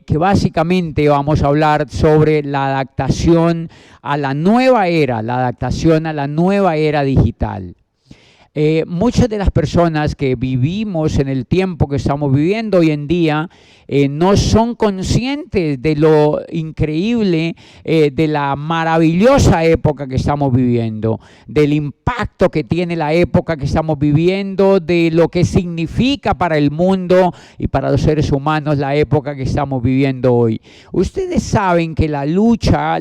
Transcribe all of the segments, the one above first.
que básicamente vamos a hablar sobre la adaptación a la nueva era, digital. Muchas de las personas que vivimos en el tiempo que estamos viviendo hoy en día no son conscientes de lo increíble, de la maravillosa época que estamos viviendo, del impacto que tiene la época que estamos viviendo, de lo que significa para el mundo y para los seres humanos la época que estamos viviendo hoy. Ustedes saben que la lucha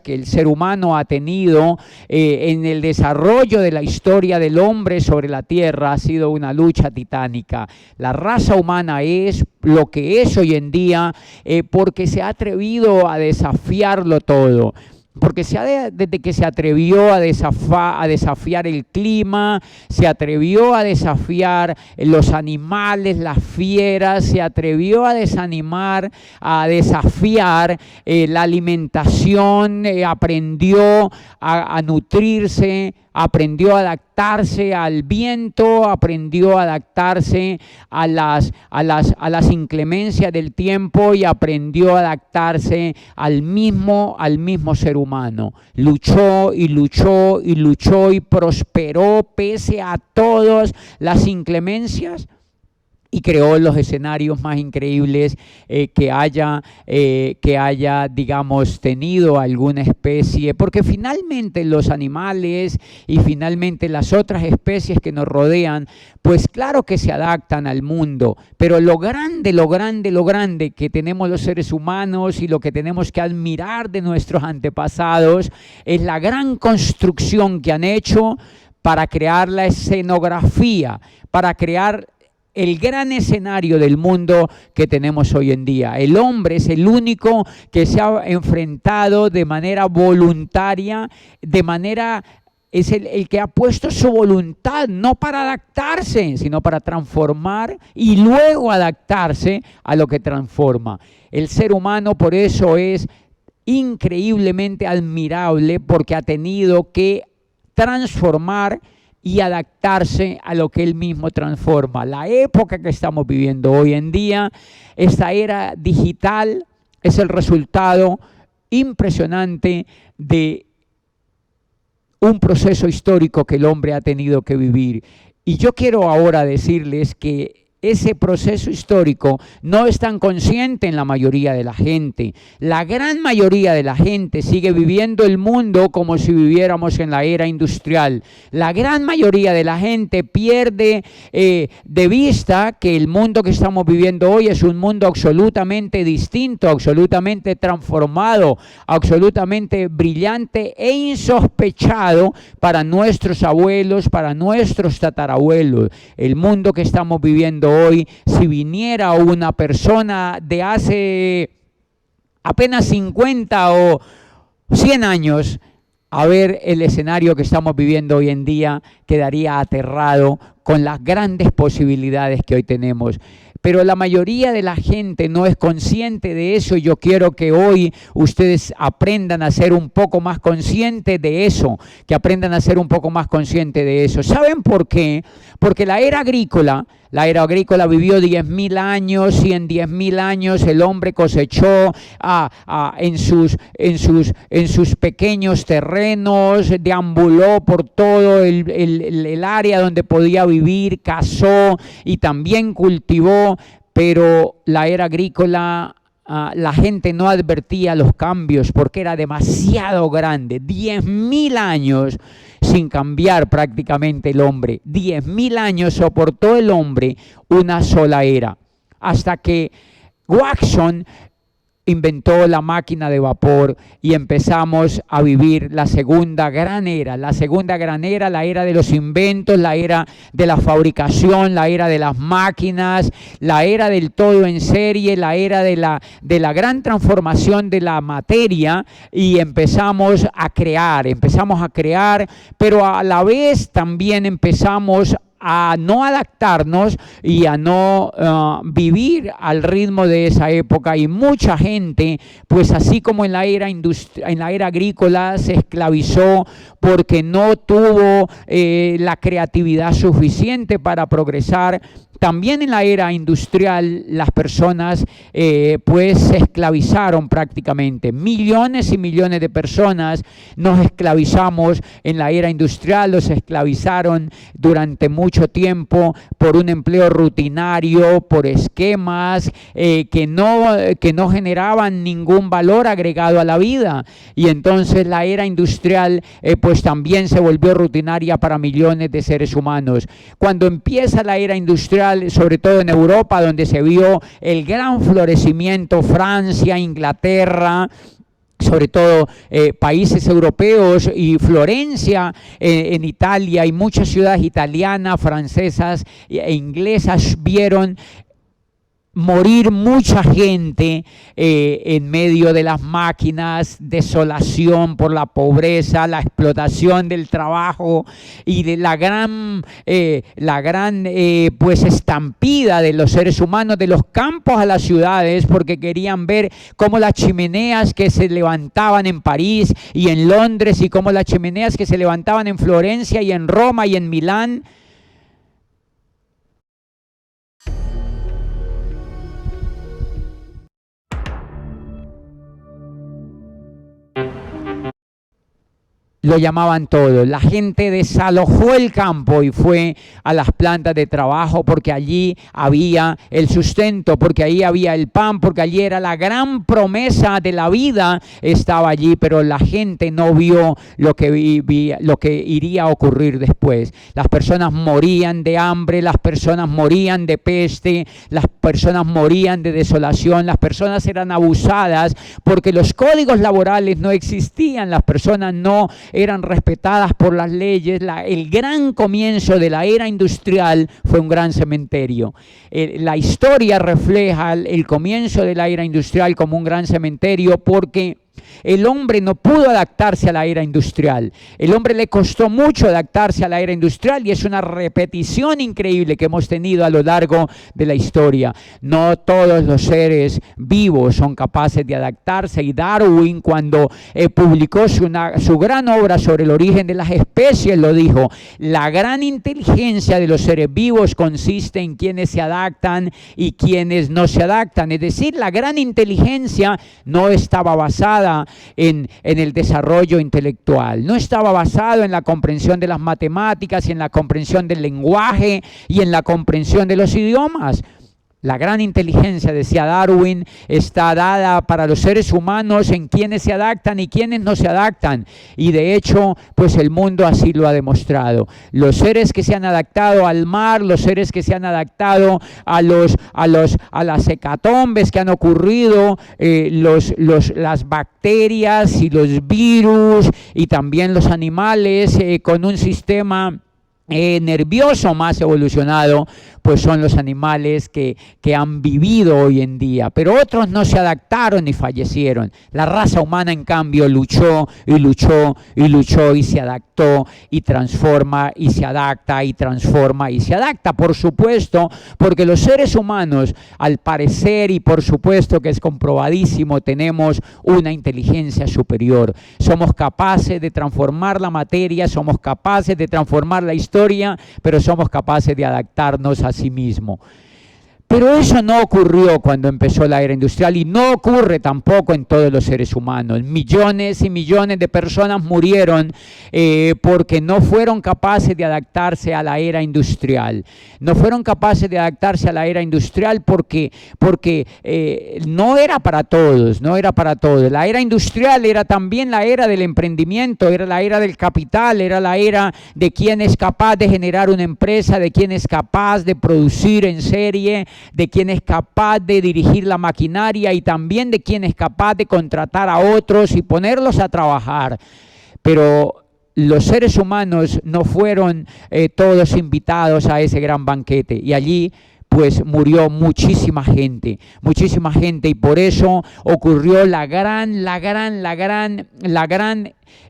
que el ser humano ha tenido en el desarrollo de la historia del hombre sobre la tierra ha sido una lucha titánica. La raza humana es lo que es hoy en día porque se ha atrevido a desafiarlo todo. Porque desde que se atrevió a desafiar el clima, se atrevió a desafiar los animales, las fieras, se atrevió a desafiar la alimentación, aprendió a nutrirse, aprendió a adaptarse al viento, aprendió a adaptarse a las inclemencias del tiempo y aprendió a adaptarse al mismo ser humano. Luchó y luchó y luchó y prosperó pese a todas las inclemencias y creó los escenarios más increíbles que haya, digamos, tenido alguna especie, porque finalmente los animales y finalmente las otras especies que nos rodean, pues claro que se adaptan al mundo, pero lo grande que tenemos los seres humanos y lo que tenemos que admirar de nuestros antepasados es la gran construcción que han hecho para crear la escenografía, para crear el gran escenario del mundo que tenemos hoy en día. El hombre es el único que se ha enfrentado de manera voluntaria, es el que ha puesto su voluntad, no para adaptarse, sino para transformar y luego adaptarse a lo que transforma. El ser humano por eso es increíblemente admirable, porque ha tenido que transformar y adaptarse a lo que él mismo transforma. La época que estamos viviendo hoy en día, esta era digital, es el resultado impresionante de un proceso histórico que el hombre ha tenido que vivir. Y yo quiero ahora decirles que ese proceso histórico no es tan consciente en la mayoría de la gente. La gran mayoría de la gente sigue viviendo el mundo como si viviéramos en la era industrial. La gran mayoría de la gente pierde de vista que el mundo que estamos viviendo hoy es un mundo absolutamente distinto, absolutamente transformado, absolutamente brillante e insospechado para nuestros abuelos, para nuestros tatarabuelos. El mundo que estamos viviendo hoy, si viniera una persona de hace apenas 50 o 100 años a ver el escenario que estamos viviendo hoy en día, quedaría aterrado con las grandes posibilidades que hoy tenemos. Pero la mayoría de la gente no es consciente de eso y yo quiero que hoy ustedes aprendan a ser un poco más conscientes de eso, que aprendan a ser un poco más conscientes de eso. ¿Saben por qué? Porque la era agrícola vivió 10.000 años y en 10.000 años el hombre cosechó en sus pequeños terrenos, deambuló por todo el área donde podía vivir, cazó y también cultivó, pero la era agrícola la gente no advertía los cambios porque era demasiado grande. 10.000 años sin cambiar prácticamente el hombre. 10.000 años soportó el hombre una sola era, hasta que Watson inventó la máquina de vapor y empezamos a vivir la segunda gran era, la era de los inventos, la era de la fabricación, la era de las máquinas, la era del todo en serie, la era de la gran transformación de la materia, y empezamos a crear, pero a la vez también empezamos a no adaptarnos y a no vivir al ritmo de esa época, y mucha gente, pues así como en la era agrícola, se esclavizó porque no tuvo la creatividad suficiente para progresar. También en la era industrial las personas pues se esclavizaron prácticamente. Millones y millones de personas nos esclavizamos en la era industrial, los esclavizaron durante mucho tiempo por un empleo rutinario, por esquemas que no generaban ningún valor agregado a la vida. Y entonces la era industrial pues también se volvió rutinaria para millones de seres humanos. Cuando empieza la era industrial, sobre todo en Europa, donde se vio el gran florecimiento, Francia, Inglaterra, sobre todo países europeos, y Florencia en Italia, y muchas ciudades italianas, francesas e inglesas vieron morir mucha gente en medio de las máquinas, desolación por la pobreza, la explotación del trabajo y de la gran pues estampida de los seres humanos de los campos a las ciudades, porque querían ver cómo las chimeneas que se levantaban en París y en Londres, y cómo las chimeneas que se levantaban en Florencia y en Roma y en Milán, lo llamaban todo. La gente desalojó el campo y fue a las plantas de trabajo, porque allí había el sustento, porque allí había el pan, porque allí era la gran promesa de la vida, estaba allí, pero la gente no vio lo que iría a ocurrir después. Las personas morían de hambre, las personas morían de peste, las personas morían de desolación, las personas eran abusadas porque los códigos laborales no existían, las personas no eran respetadas por las leyes. El gran comienzo de la era industrial fue un gran cementerio. La historia refleja el comienzo de la era industrial como un gran cementerio, porque el hombre no pudo adaptarse a la era industrial. El hombre le costó mucho adaptarse a la era industrial, y es una repetición increíble que hemos tenido a lo largo de la historia. No todos los seres vivos son capaces de adaptarse, y Darwin, cuando publicó su gran obra sobre el origen de las especies, lo dijo: la gran inteligencia de los seres vivos consiste en quienes se adaptan y quienes no se adaptan. Es decir, la gran inteligencia no estaba basada en el desarrollo intelectual, no estaba basado en la comprensión de las matemáticas y en la comprensión del lenguaje y en la comprensión de los idiomas. La gran inteligencia, decía Darwin, está dada para los seres humanos en quienes se adaptan y quienes no se adaptan. Y de hecho, pues el mundo así lo ha demostrado. Los seres que se han adaptado al mar, los seres que se han adaptado a las hecatombes que han ocurrido, las bacterias y los virus, y también los animales con un sistema nervioso más evolucionado, pues son los animales que han vivido hoy en día. Pero otros no se adaptaron y fallecieron. La raza humana, en cambio, luchó y luchó y luchó, y se adaptó y transforma y se adapta y transforma y se adapta. Por supuesto, porque los seres humanos, al parecer, y por supuesto que es comprobadísimo, tenemos una inteligencia superior. Somos capaces de transformar la materia, somos capaces de transformar la historia, pero somos capaces de adaptarnos a sí mismo. Pero eso no ocurrió cuando empezó la era industrial, y no ocurre tampoco en todos los seres humanos. Millones y millones de personas murieron porque no fueron capaces de adaptarse a la era industrial. No fueron capaces de adaptarse a la era industrial porque no era para todos, no era para todos. La era industrial era también la era del emprendimiento, era la era del capital, era la era de quién es capaz de generar una empresa, de quién es capaz de producir en serie, de quién es capaz de dirigir la maquinaria, y también de quién es capaz de contratar a otros y ponerlos a trabajar. Pero los seres humanos no fueron todos invitados a ese gran banquete, y allí pues murió muchísima gente, y por eso ocurrió la gran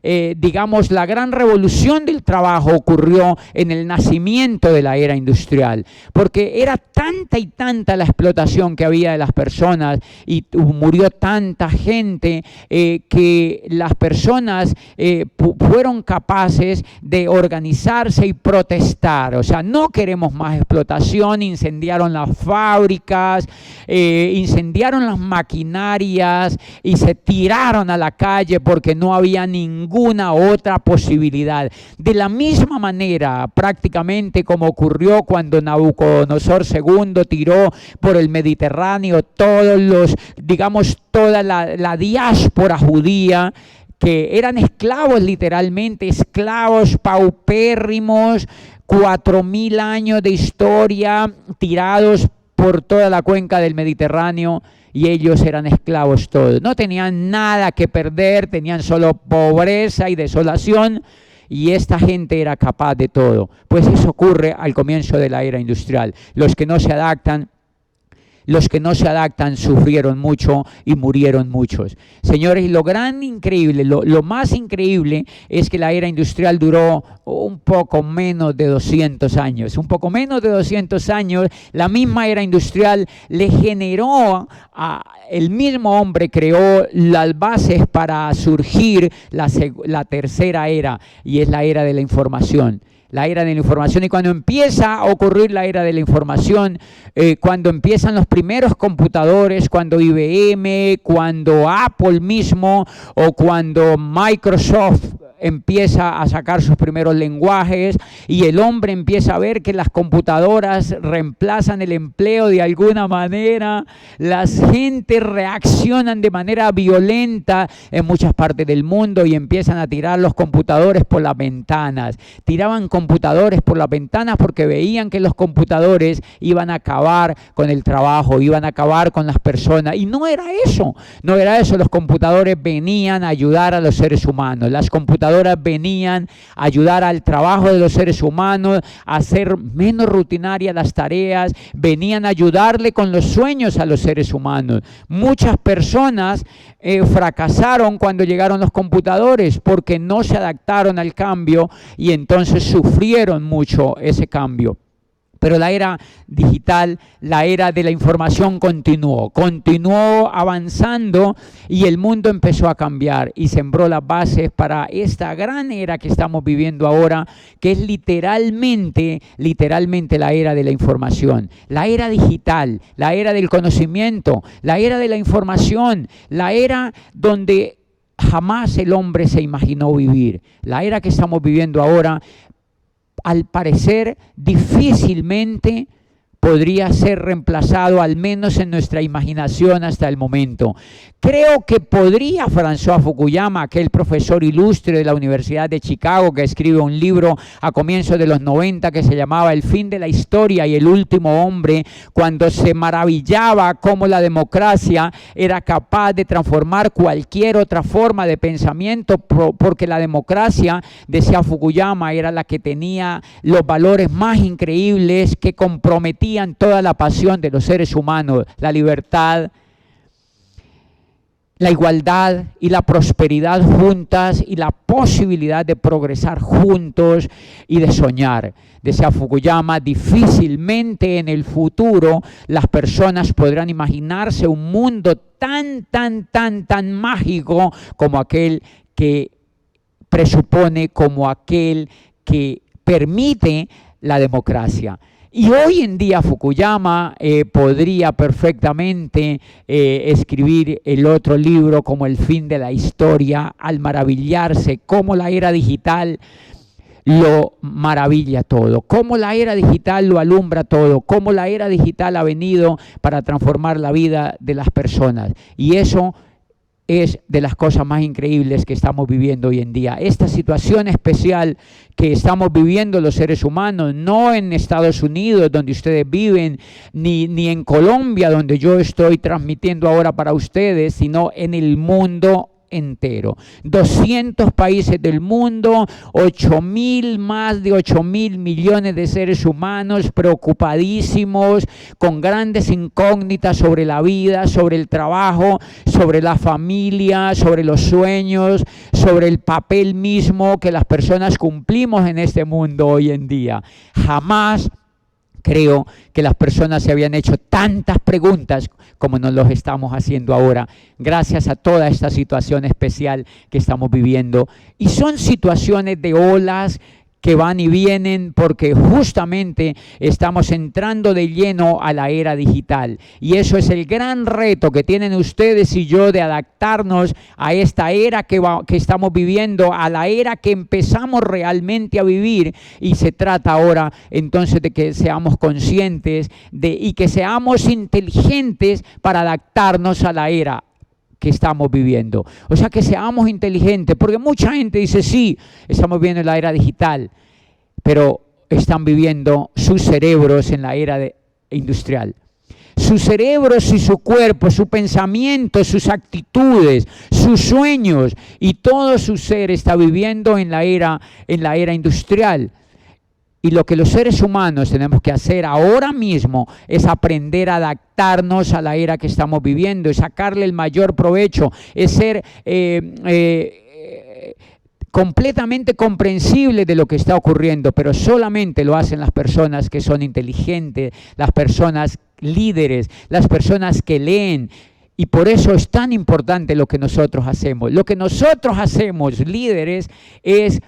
digamos, la gran revolución del trabajo ocurrió en el nacimiento de la era industrial, porque era tanta y tanta la explotación que había de las personas y murió tanta gente que las personas fueron capaces de organizarse y protestar. O sea, no queremos más explotación, incendiaron las fábricas, incendiaron las maquinarias y se tiraron a la calle porque no había ninguna otra posibilidad. De la misma manera, prácticamente como ocurrió cuando Nabucodonosor II tiró por el Mediterráneo todos los, digamos, toda la diáspora judía, que eran esclavos literalmente, esclavos paupérrimos, 4000 años de historia tirados por toda la cuenca del Mediterráneo, y ellos eran esclavos todos. No tenían nada que perder, tenían solo pobreza y desolación, y esta gente era capaz de todo. Pues eso ocurre al comienzo de la era industrial. Los que no se adaptan sufrieron mucho y murieron muchos. Señores, lo increíble, lo más increíble es que la era industrial duró un poco menos de 200 años. Un poco menos de 200 años, la misma era industrial le generó el mismo hombre creó las bases para surgir la tercera era, y es la era de la información. La era de la información, y cuando empieza a ocurrir la era de la información, cuando empiezan los primeros computadores, cuando IBM, cuando Apple mismo o cuando Microsoft empieza a sacar sus primeros lenguajes y el hombre empieza a ver que las computadoras reemplazan el empleo de alguna manera, las gentes reaccionan de manera violenta en muchas partes del mundo y empiezan a tirar los computadores por las ventanas. Tiraban computadores por las ventanas porque veían que los computadores iban a acabar con el trabajo, iban a acabar con las personas, y no era eso, los computadores venían a ayudar a los seres humanos, las computadoras venían a ayudar al trabajo de los seres humanos, a hacer menos rutinarias las tareas, venían a ayudarle con los sueños a los seres humanos. Muchas personas fracasaron cuando llegaron los computadores porque no se adaptaron al cambio y entonces sufrieron mucho ese cambio. Pero la era digital, la era de la información continuó avanzando, y el mundo empezó a cambiar y sembró las bases para esta gran era que estamos viviendo ahora, que es literalmente la era de la información, la era digital, la era del conocimiento, la era de la información, la era donde jamás el hombre se imaginó vivir. La era que estamos viviendo ahora, al parecer, difícilmente podría ser reemplazado, al menos en nuestra imaginación hasta el momento. Creo que podría François Fukuyama, aquel profesor ilustre de la Universidad de Chicago que escribe un libro a comienzos de los 90 que se llamaba El fin de la historia y el último hombre, cuando se maravillaba cómo la democracia era capaz de transformar cualquier otra forma de pensamiento, porque la democracia, decía Fukuyama, era la que tenía los valores más increíbles que comprometían toda la pasión de los seres humanos: la libertad, la igualdad y la prosperidad juntas, y la posibilidad de progresar juntos y de soñar. Decía Fukuyama, difícilmente en el futuro las personas podrán imaginarse un mundo tan mágico como aquel que presupone, como aquel que permite la democracia. Y hoy en día Fukuyama podría perfectamente escribir el otro libro como El fin de la historia, al maravillarse cómo la era digital lo maravilla todo, cómo la era digital lo alumbra todo, cómo la era digital ha venido para transformar la vida de las personas. Y eso es de las cosas más increíbles que estamos viviendo hoy en día. Esta situación especial que estamos viviendo los seres humanos, no en Estados Unidos donde ustedes viven, ni en Colombia donde yo estoy transmitiendo ahora para ustedes, sino en el mundo entero. 200 países del mundo, más de 8.000 millones de seres humanos preocupadísimos, con grandes incógnitas sobre la vida, sobre el trabajo, sobre la familia, sobre los sueños, sobre el papel mismo que las personas cumplimos en este mundo hoy en día. Jamás creo que las personas se habían hecho tantas preguntas como nos los estamos haciendo ahora, gracias a toda esta situación especial que estamos viviendo. Y son situaciones de olas que van y vienen porque justamente estamos entrando de lleno a la era digital. Y eso es el gran reto que tienen ustedes y yo de adaptarnos a esta era que estamos viviendo, a la era que empezamos realmente a vivir. Y se trata ahora entonces de que seamos conscientes y que seamos inteligentes para adaptarnos a la era que estamos viviendo. O sea, que seamos inteligentes, porque mucha gente dice, sí, estamos viviendo en la era digital, pero están viviendo sus cerebros en la era industrial. Sus cerebros y su cuerpo, su pensamiento, sus actitudes, sus sueños y todo su ser está viviendo en la era industrial. Y lo que los seres humanos tenemos que hacer ahora mismo es aprender a adaptarnos a la era que estamos viviendo, es sacarle el mayor provecho, es ser completamente comprensible de lo que está ocurriendo, pero solamente lo hacen las personas que son inteligentes, las personas líderes, las personas que leen. Y por eso es tan importante lo que nosotros hacemos. Lo que nosotros hacemos, líderes, es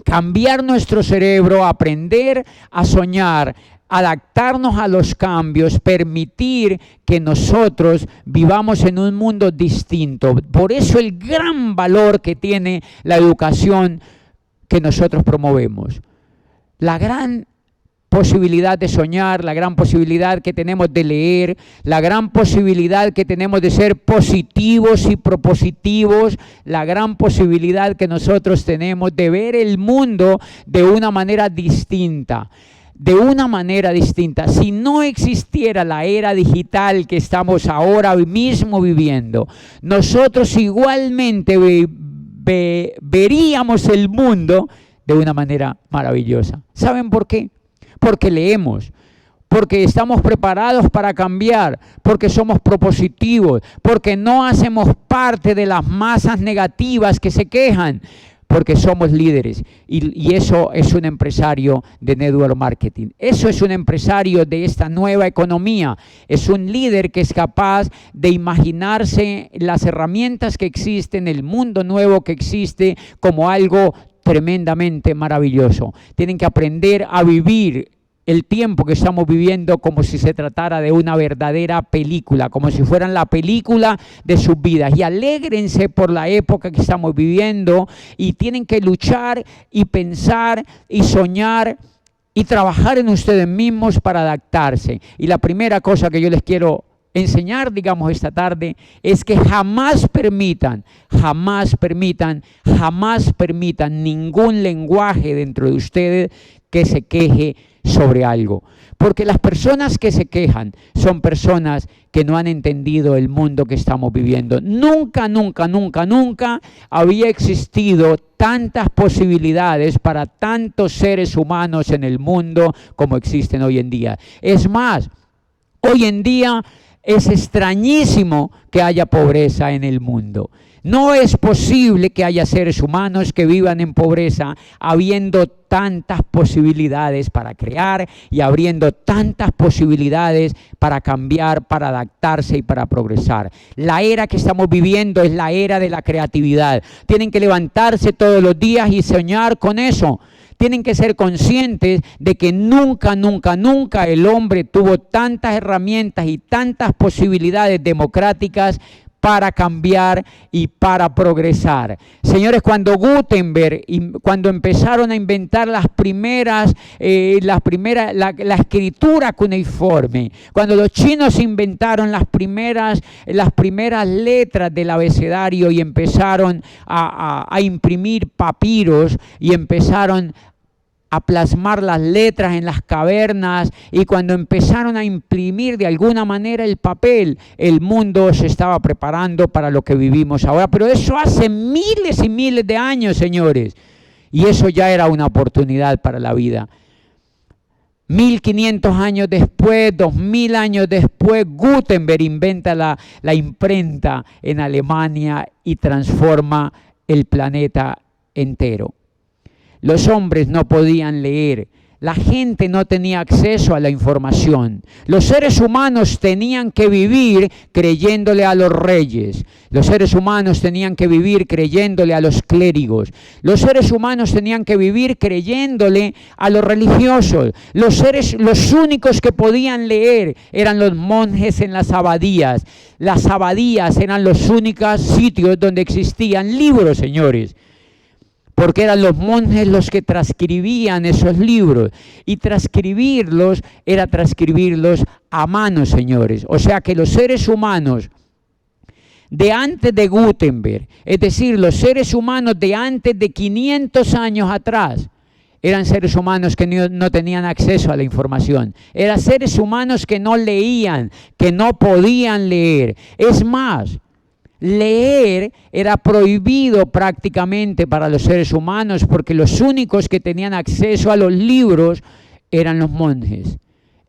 cambiar nuestro cerebro, aprender a soñar, adaptarnos a los cambios, permitir que nosotros vivamos en un mundo distinto. Por eso el gran valor que tiene la educación que nosotros promovemos. La gran posibilidad de soñar, la gran posibilidad que tenemos de leer, la gran posibilidad que tenemos de ser positivos y propositivos, la gran posibilidad que nosotros tenemos de ver el mundo de una manera distinta. Si no existiera la era digital que estamos ahora mismo viviendo, nosotros igualmente veríamos el mundo de una manera maravillosa. ¿Saben por qué? Porque leemos, porque estamos preparados para cambiar, porque somos propositivos, porque no hacemos parte de las masas negativas que se quejan, porque somos líderes. Y eso es un empresario de network marketing. Eso es un empresario de esta nueva economía. Es un líder que es capaz de imaginarse las herramientas que existen, el mundo nuevo que existe, como algo tremendamente maravilloso. Tienen que aprender a vivir el tiempo que estamos viviendo como si se tratara de una verdadera película, como si fueran la película de sus vidas. Y alégrense por la época que estamos viviendo y tienen que luchar y pensar y soñar y trabajar en ustedes mismos para adaptarse. Y la primera cosa que yo les quiero enseñar, digamos, esta tarde, es que jamás permitan ningún lenguaje dentro de ustedes que se queje sobre algo. Porque las personas que se quejan son personas que no han entendido el mundo que estamos viviendo. Nunca había existido tantas posibilidades para tantos seres humanos en el mundo como existen hoy en día. Es más, hoy en día es extrañísimo que haya pobreza en el mundo. No es posible que haya seres humanos que vivan en pobreza habiendo tantas posibilidades para crear y abriendo tantas posibilidades para cambiar, para adaptarse y para progresar. La era que estamos viviendo es la era de la creatividad. Tienen que levantarse todos los días y soñar con eso. Tienen que ser conscientes de que nunca el hombre tuvo tantas herramientas y tantas posibilidades democráticas para cambiar y para progresar. Señores, cuando Gutenberg, cuando empezaron a inventar la escritura cuneiforme, cuando los chinos inventaron las primeras letras del abecedario y empezaron a imprimir papiros y empezaron a plasmar las letras en las cavernas y cuando empezaron a imprimir de alguna manera el papel, el mundo se estaba preparando para lo que vivimos ahora. Pero eso hace miles y miles de años, señores. Y eso ya era una oportunidad para la vida. 1500 años después, 2000 años después, Gutenberg inventa la imprenta en Alemania y transforma el planeta entero. Los hombres no podían leer. La gente no tenía acceso a la información. Los seres humanos tenían que vivir creyéndole a los reyes. Los seres humanos tenían que vivir creyéndole a los clérigos. Los seres humanos tenían que vivir creyéndole a los religiosos. Los únicos que podían leer eran los monjes en las abadías. Las abadías eran los únicos sitios donde existían libros, señores. Porque eran los monjes los que transcribían esos libros. Y transcribirlos era transcribirlos a mano, señores. O sea que los seres humanos de antes de Gutenberg, es decir, los seres humanos de antes de 500 años atrás, eran seres humanos que no tenían acceso a la información. Eran seres humanos que no leían, que no podían leer. Es más, leer era prohibido prácticamente para los seres humanos porque los únicos que tenían acceso a los libros eran los monjes.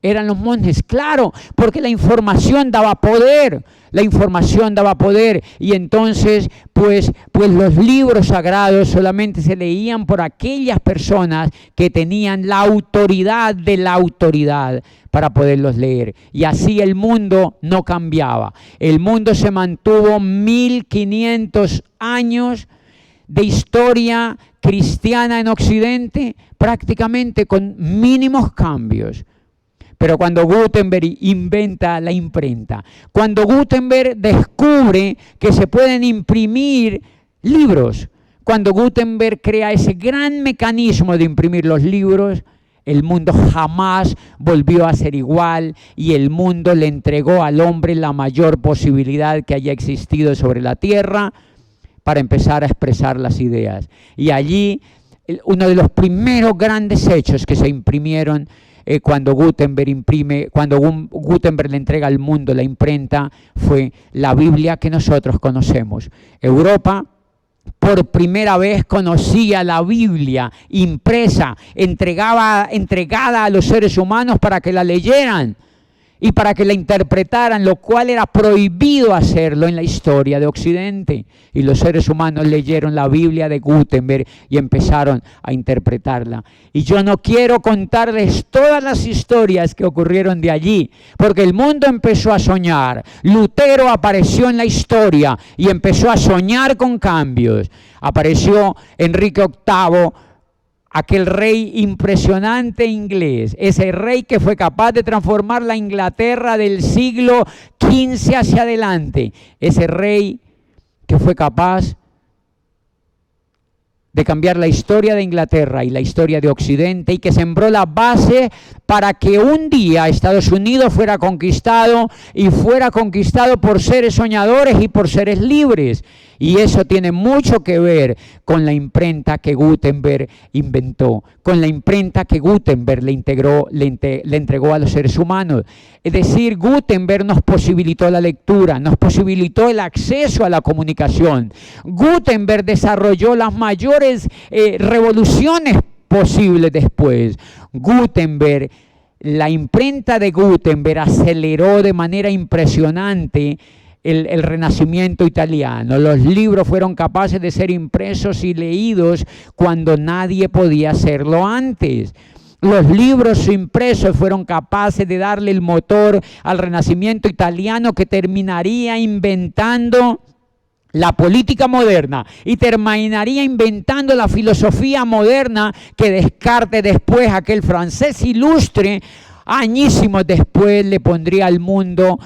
Eran los monjes, claro, porque la información daba poder. La información daba poder y entonces pues los libros sagrados solamente se leían por aquellas personas que tenían la autoridad de la autoridad para poderlos leer. Y así el mundo no cambiaba. El mundo se mantuvo 1500 años de historia cristiana en Occidente prácticamente con mínimos cambios. Pero cuando Gutenberg inventa la imprenta, cuando Gutenberg descubre que se pueden imprimir libros, cuando Gutenberg crea ese gran mecanismo de imprimir los libros, el mundo jamás volvió a ser igual y el mundo le entregó al hombre la mayor posibilidad que haya existido sobre la tierra para empezar a expresar las ideas. Y allí, uno de los primeros grandes hechos que se imprimieron cuando Gutenberg le entrega al mundo la imprenta, fue la Biblia que nosotros conocemos. Europa por primera vez conocía la Biblia impresa, entregada a los seres humanos para que la leyeran y para que la interpretaran, lo cual era prohibido hacerlo en la historia de Occidente. Y los seres humanos leyeron la Biblia de Gutenberg y empezaron a interpretarla. Y yo no quiero contarles todas las historias que ocurrieron de allí, porque el mundo empezó a soñar. Lutero apareció en la historia y empezó a soñar con cambios. Apareció Enrique VIII, aquel rey impresionante inglés, ese rey que fue capaz de transformar la Inglaterra del siglo XV hacia adelante, ese rey que fue capaz de cambiar la historia de Inglaterra y la historia de Occidente y que sembró la base para que un día Estados Unidos fuera conquistado y fuera conquistado por seres soñadores y por seres libres. Y eso tiene mucho que ver con la imprenta que Gutenberg inventó, con la imprenta que Gutenberg le entregó a los seres humanos. Es decir, Gutenberg nos posibilitó la lectura, nos posibilitó el acceso a la comunicación. Gutenberg desarrolló las mayores revoluciones posibles después. Gutenberg, la imprenta de Gutenberg aceleró de manera impresionante el Renacimiento italiano. Los libros fueron capaces de ser impresos y leídos cuando nadie podía hacerlo antes. Los libros impresos fueron capaces de darle el motor al Renacimiento italiano, que terminaría inventando la política moderna y terminaría inventando la filosofía moderna que Descartes, después aquel francés ilustre, añísimos después le pondría al mundo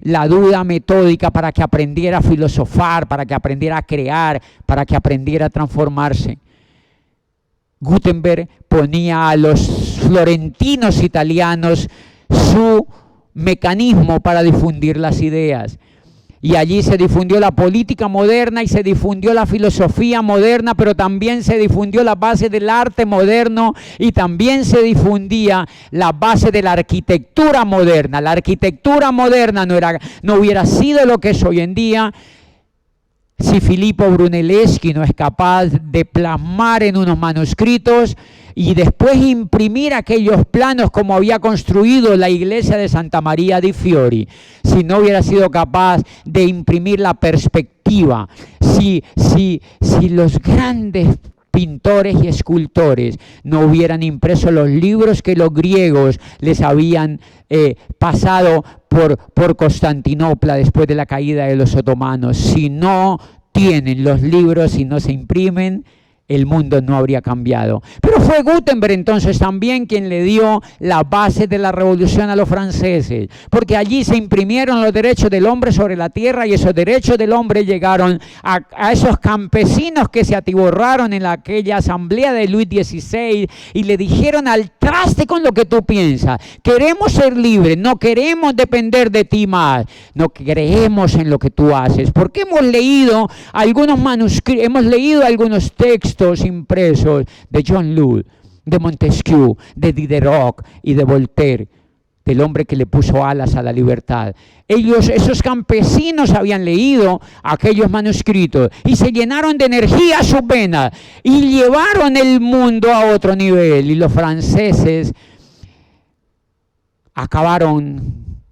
la duda metódica para que aprendiera a filosofar, para que aprendiera a crear, para que aprendiera a transformarse. Gutenberg ponía a los florentinos italianos su mecanismo para difundir las ideas. Y allí se difundió la política moderna y se difundió la filosofía moderna, pero también se difundió la base del arte moderno y también se difundía la base de la arquitectura moderna. La arquitectura moderna no hubiera sido lo que es hoy en día si Filippo Brunelleschi no es capaz de plasmar en unos manuscritos y después imprimir aquellos planos como había construido la iglesia de Santa María di Fiori, si no hubiera sido capaz de imprimir la perspectiva, si los grandes pintores y escultores no hubieran impreso los libros que los griegos les habían pasado por Constantinopla después de la caída de los otomanos. Si no tienen los libros y no se imprimen, el mundo no habría cambiado. Pero fue Gutenberg entonces también quien le dio la base de la revolución a los franceses, porque allí se imprimieron los derechos del hombre sobre la tierra y esos derechos del hombre llegaron a esos campesinos que se atiborraron en aquella asamblea de Luis XVI y le dijeron: al traste con lo que tú piensas, queremos ser libres, no queremos depender de ti más, no creemos en lo que tú haces, porque hemos leído algunos manuscritos, hemos leído algunos textos impresos de John Locke, de Montesquieu, de Diderot y de Voltaire, del hombre que le puso alas a la libertad. Esos campesinos habían leído aquellos manuscritos y se llenaron de energía a sus venas y llevaron el mundo a otro nivel. Y los franceses acabaron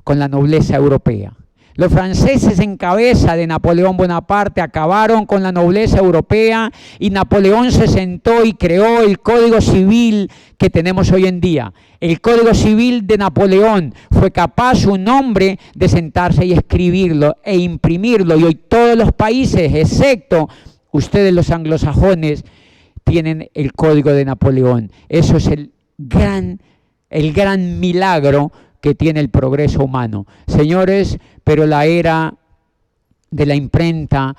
con la nobleza europea. Los franceses en cabeza de Napoleón Bonaparte acabaron con la nobleza europea y Napoleón se sentó y creó el Código Civil que tenemos hoy en día. El Código Civil de Napoleón fue capaz un hombre de sentarse y escribirlo e imprimirlo, y hoy todos los países, excepto ustedes los anglosajones, tienen el Código de Napoleón. Eso es el gran milagro que tiene el progreso humano. Señores, pero la era de la imprenta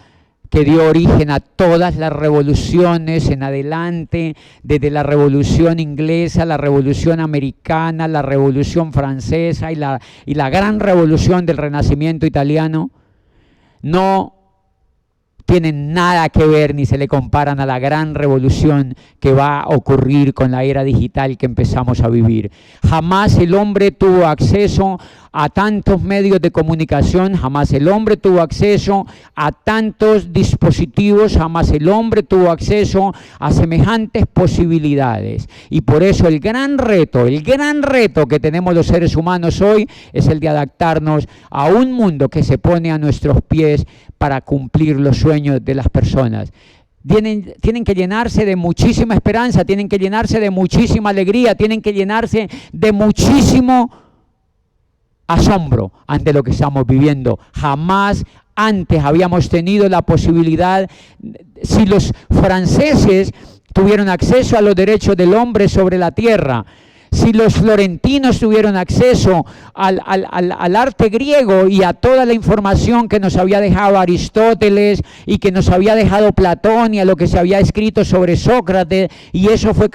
que dio origen a todas las revoluciones en adelante, desde la revolución inglesa, la revolución americana, la revolución francesa y la gran revolución del Renacimiento italiano, no tienen nada que ver ni se le comparan a la gran revolución que va a ocurrir con la era digital que empezamos a vivir. Jamás el hombre tuvo acceso a tantos medios de comunicación, jamás el hombre tuvo acceso a tantos dispositivos, jamás el hombre tuvo acceso a semejantes posibilidades. Y por eso el gran reto que tenemos los seres humanos hoy es el de adaptarnos a un mundo que se pone a nuestros pies para cumplir los sueños de las personas. Tienen que llenarse de muchísima esperanza, tienen que llenarse de muchísima alegría, tienen que llenarse de muchísimo asombro ante lo que estamos viviendo. Jamás antes habíamos tenido la posibilidad. Si los franceses tuvieron acceso a los derechos del hombre sobre la tierra, si los florentinos tuvieron acceso al arte griego y a toda la información que nos había dejado Aristóteles y que nos había dejado Platón y a lo que se había escrito sobre Sócrates, y eso fue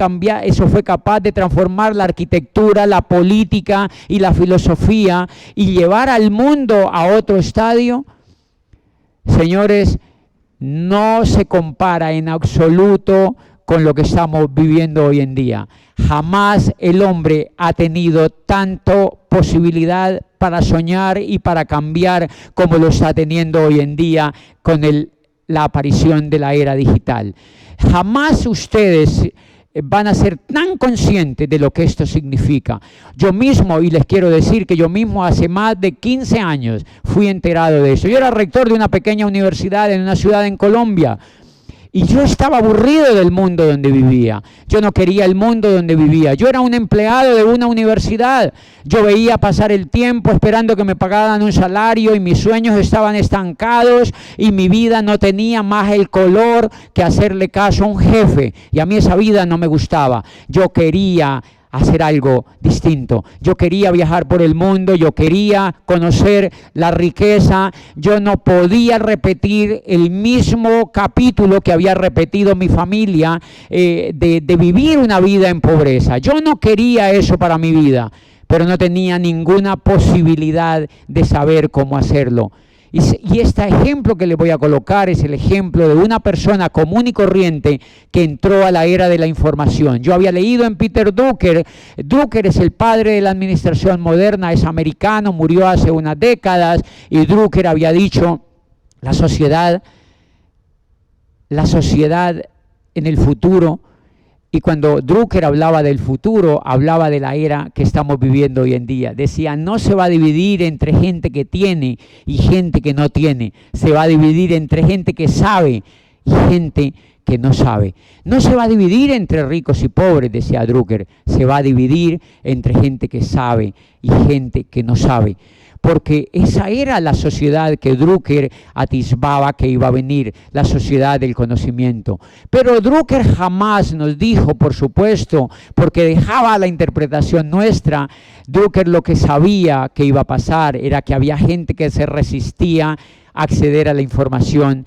capaz de transformar la arquitectura, la política y la filosofía y llevar al mundo a otro estadio, señores, no se compara en absoluto con lo que estamos viviendo hoy en día. Jamás el hombre ha tenido tanto posibilidad para soñar y para cambiar como lo está teniendo hoy en día con la aparición de la era digital. Jamás ustedes van a ser tan conscientes de lo que esto significa. Yo mismo, y les quiero decir que yo mismo hace más de 15 años fui enterado de eso. Yo era rector de una pequeña universidad en una ciudad en Colombia. Y yo estaba aburrido del mundo donde vivía. Yo no quería el mundo donde vivía. Yo era un empleado de una universidad. Yo veía pasar el tiempo esperando que me pagaran un salario y mis sueños estaban estancados y mi vida no tenía más el color que hacerle caso a un jefe. Y a mí esa vida no me gustaba. Yo quería hacer algo distinto. Yo quería viajar por el mundo, yo quería conocer la riqueza. Yo no podía repetir el mismo capítulo que había repetido mi familia de vivir una vida en pobreza. Yo no quería eso para mi vida, pero no tenía ninguna posibilidad de saber cómo hacerlo. Y este ejemplo que le voy a colocar es el ejemplo de una persona común y corriente que entró a la era de la información. Yo había leído en Peter Drucker. Drucker es el padre de la administración moderna, es americano, murió hace unas décadas, y Drucker había dicho, la sociedad en el futuro. Y cuando Drucker hablaba del futuro, hablaba de la era que estamos viviendo hoy en día. Decía, no se va a dividir entre gente que tiene y gente que no tiene. Se va a dividir entre gente que sabe y gente que no sabe. No se va a dividir entre ricos y pobres, decía Drucker. Se va a dividir entre gente que sabe y gente que no sabe. Porque esa era la sociedad que Drucker atisbaba que iba a venir, la sociedad del conocimiento. Pero Drucker jamás nos dijo, por supuesto, porque dejaba la interpretación nuestra. Drucker lo que sabía que iba a pasar era que había gente que se resistía a acceder a la información.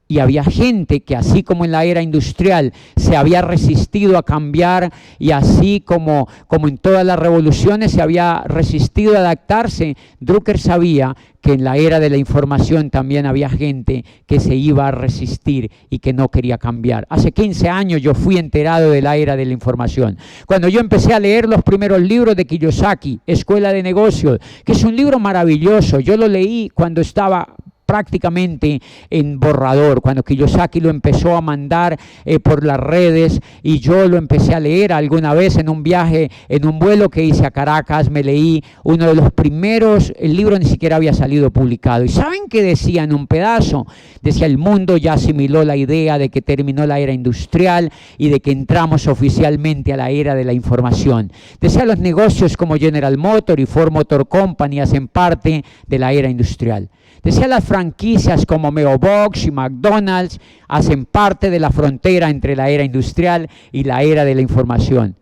Y había gente que, así como en la era industrial se había resistido a cambiar, y así como en todas las revoluciones se había resistido a adaptarse, Drucker sabía que en la era de la información también había gente que se iba a resistir y que no quería cambiar. Hace 15 años yo fui enterado de la era de la información. Cuando yo empecé a leer los primeros libros de Kiyosaki, Escuela de Negocios, que es un libro maravilloso, yo lo leí cuando estaba prácticamente en borrador, cuando Kiyosaki lo empezó a mandar por las redes, y yo lo empecé a leer alguna vez en un viaje, en un vuelo que hice a Caracas. Me leí uno de los primeros, el libro ni siquiera había salido publicado, y ¿saben qué decía en un pedazo? Decía, el mundo ya asimiló la idea de que terminó la era industrial y de que entramos oficialmente a la era de la información. Decía, los negocios como General Motors y Ford Motor Company hacen parte de la era industrial. Decía, las franquicias como Meo Box y McDonald's hacen parte de la frontera entre la era industrial y la era de la información.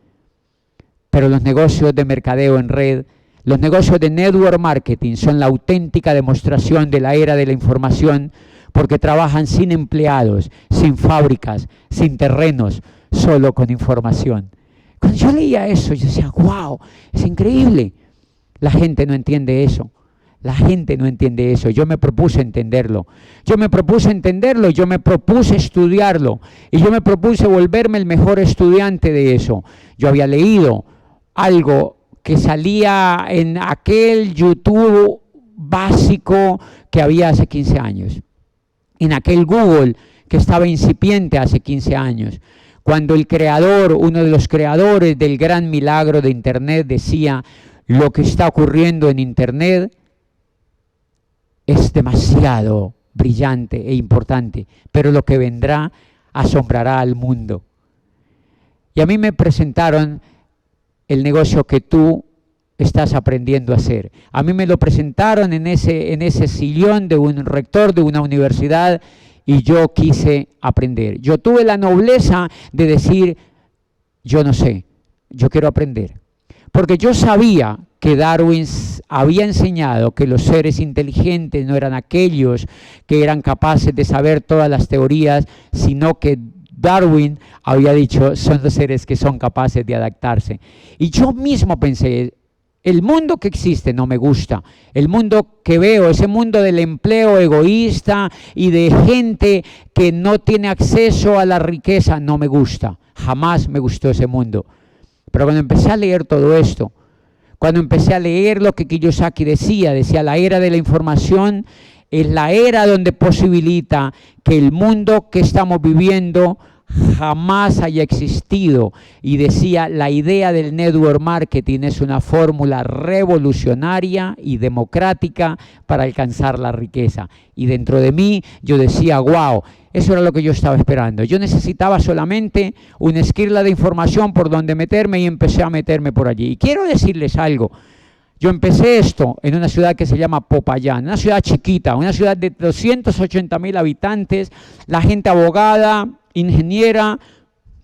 Pero los negocios de mercadeo en red, los negocios de network marketing son la auténtica demostración de la era de la información, porque trabajan sin empleados, sin fábricas, sin terrenos, solo con información. Cuando yo leía eso, yo decía, wow, es increíble. La gente no entiende eso. La gente no entiende eso. Yo me propuse entenderlo. Yo me propuse estudiarlo. Y yo me propuse volverme el mejor estudiante de eso. Yo había leído algo que salía en aquel YouTube básico que había hace 15 años. En aquel Google que estaba incipiente hace 15 años. Cuando el creador, uno de los creadores del gran milagro de Internet, decía, lo que está ocurriendo en Internet es demasiado brillante e importante, pero lo que vendrá asombrará al mundo. Y a mí me presentaron el negocio que tú estás aprendiendo a hacer. A mí me lo presentaron en ese sillón de un rector de una universidad, y yo quise aprender. Yo tuve la nobleza de decir, yo no sé, yo quiero aprender. Porque yo sabía que Darwin había enseñado que los seres inteligentes no eran aquellos que eran capaces de saber todas las teorías, sino que Darwin había dicho, son los seres que son capaces de adaptarse. Y yo mismo pensé, el mundo que existe no me gusta. El mundo que veo, ese mundo del empleo egoísta y de gente que no tiene acceso a la riqueza, no me gusta. Jamás me gustó ese mundo. Pero cuando empecé a leer todo esto, cuando empecé a leer lo que Kiyosaki decía, la era de la información es la era donde posibilita que el mundo que estamos viviendo jamás haya existido. Y decía, la idea del network marketing es una fórmula revolucionaria y democrática para alcanzar la riqueza. Y dentro de mí yo decía, wow, eso era lo que yo estaba esperando. Yo necesitaba solamente una esquirla de información por donde meterme, y empecé a meterme por allí. Y quiero decirles algo. Yo empecé esto en una ciudad que se llama Popayán, una ciudad chiquita, una ciudad de 280,000 habitantes, la gente abogada, ingeniera,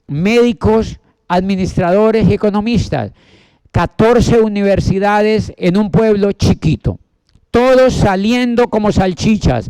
médicos, administradores y economistas. 14 universidades en un pueblo chiquito, todos saliendo como salchichas.